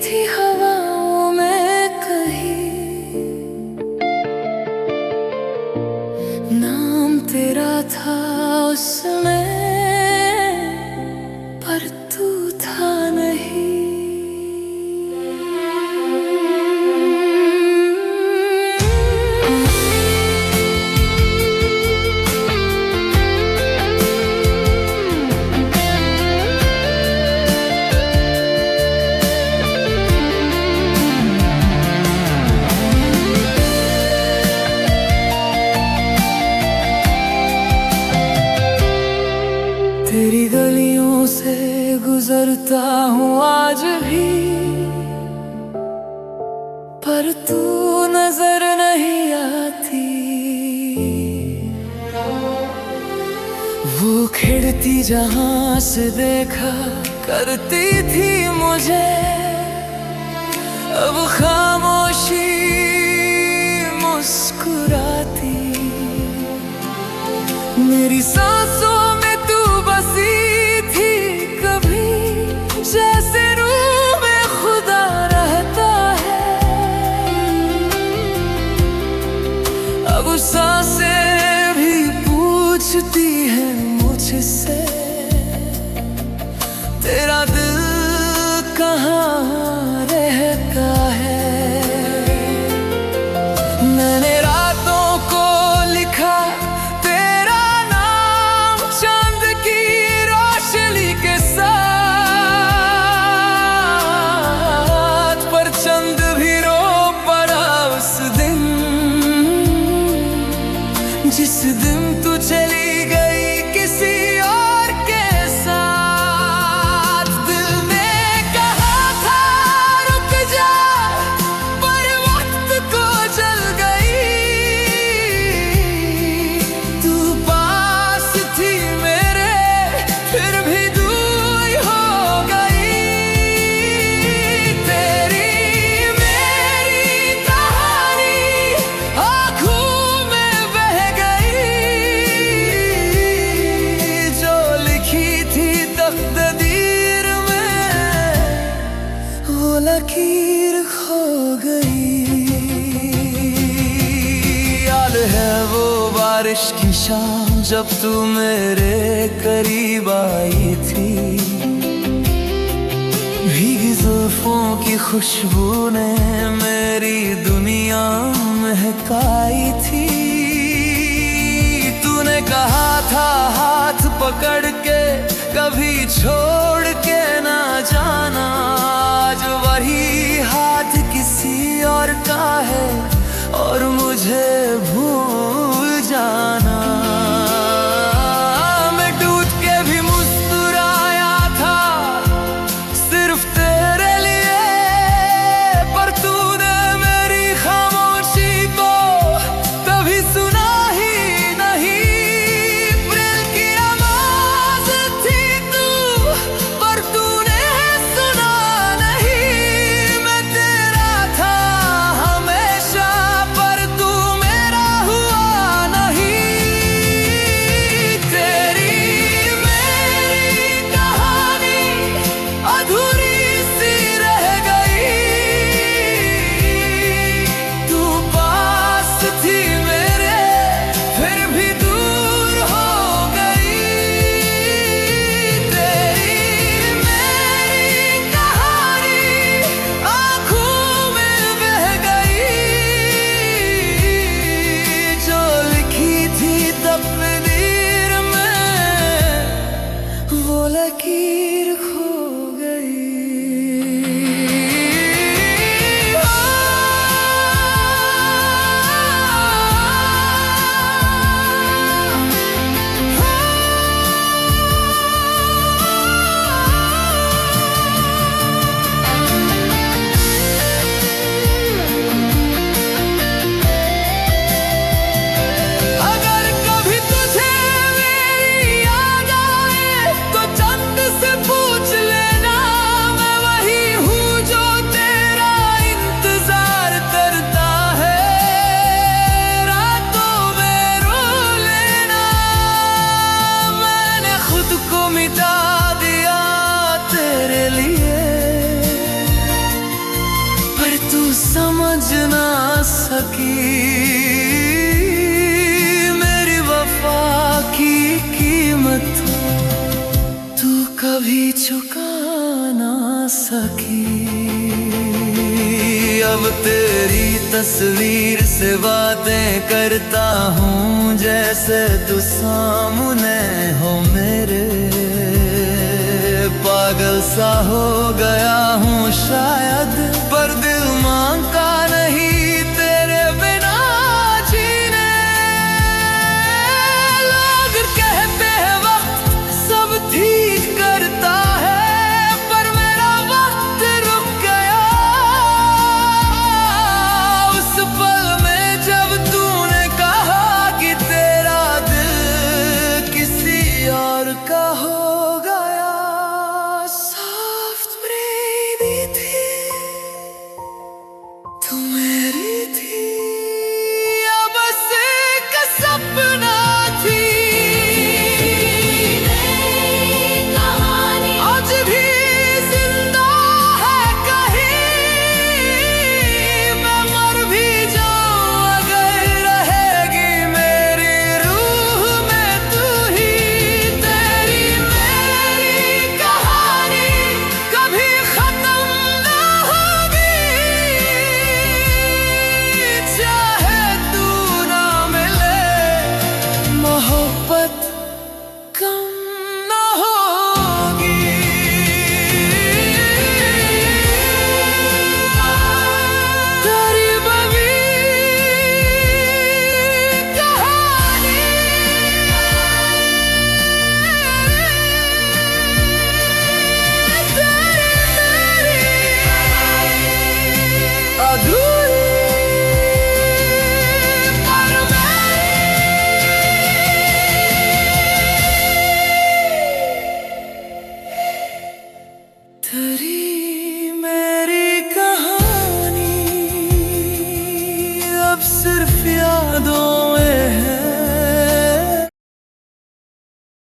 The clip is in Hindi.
थी हवाओं में कहीं, नाम तेरा था उसमें, पर तू था नहीं। तेरी गलियों से गुजरता हूँ आज भी, पर तू नजर नहीं आती। वो खिड़ती जहां से देखा करती थी मुझे, अब खामोशी मुस्कुराती। मेरी सांसों में तू बसी थी कभी, जैसे रूह में खुदा रहता है। अब सांसें भी पूछती हैं मुझसे, तेरा दिल कहाँ रहता है। मैंने रातों को लिखा तेरा नाम चांद की रोशनी के साथ, पर चंद भी रो पड़ा उस दिन, जिस दिन तू चली गई किसी और के साथ। दिल ने कहा था रुक जा, पर वक्त को जल गई। तू पास थी मेरे, फिर भी दूर हो गई। तेरी मेरी कहानी आँखों में बह गई, जो लिखी थी तकदीर में, वो लकीर खो गई। याद है वो बारिश की शाम जब तू मेरे करीब आई थी, भीगी जुल्फों की खुशबू ने मेरी दुनिया महकाई थी। तूने कहा था हाथ पकड़ के कभी छोड़ के ना जाना, आज वही हाथ किसी और का है और मुझे भूल जाना। मैं टूट के भी मुस्कुराया था सिर्फ तेरे लिए, पर तूने मेरी खामोशी को कभी सुना ही नहीं। प्रेम की आवाज थी तू, पर तूने सुना नहीं। मैं तेरा था हमेशा, पर तू मेरा हुआ नहीं। सकी। मेरी वफा की कीमत तू कभी चुका ना सकी। अब तेरी तस्वीर से बातें करता हूँ जैसे तू सामने हो मेरे। पागल सा हो गया हूँ शायद, पर दिल मांगता नहीं तेरे बिना जीने। लोग कहते हैं वक्त सब ठीक करता है, पर मेरा वक्त रुक गया उस पल में जब तूने कहा कि तेरा दिल किसी और का हो गया। सॉफ्ट ब्रेनी थी तू मेरी थी, या बस एक सपना थी। कहानी आज भी जिंदा है कहीं, मैं मर भी जाऊं अगर रहेगी मेरी रूह में तू ही। तेरी मेरी कहानी कभी खत्म ना होगी, चाहे तू ना मिले। मोहब्बत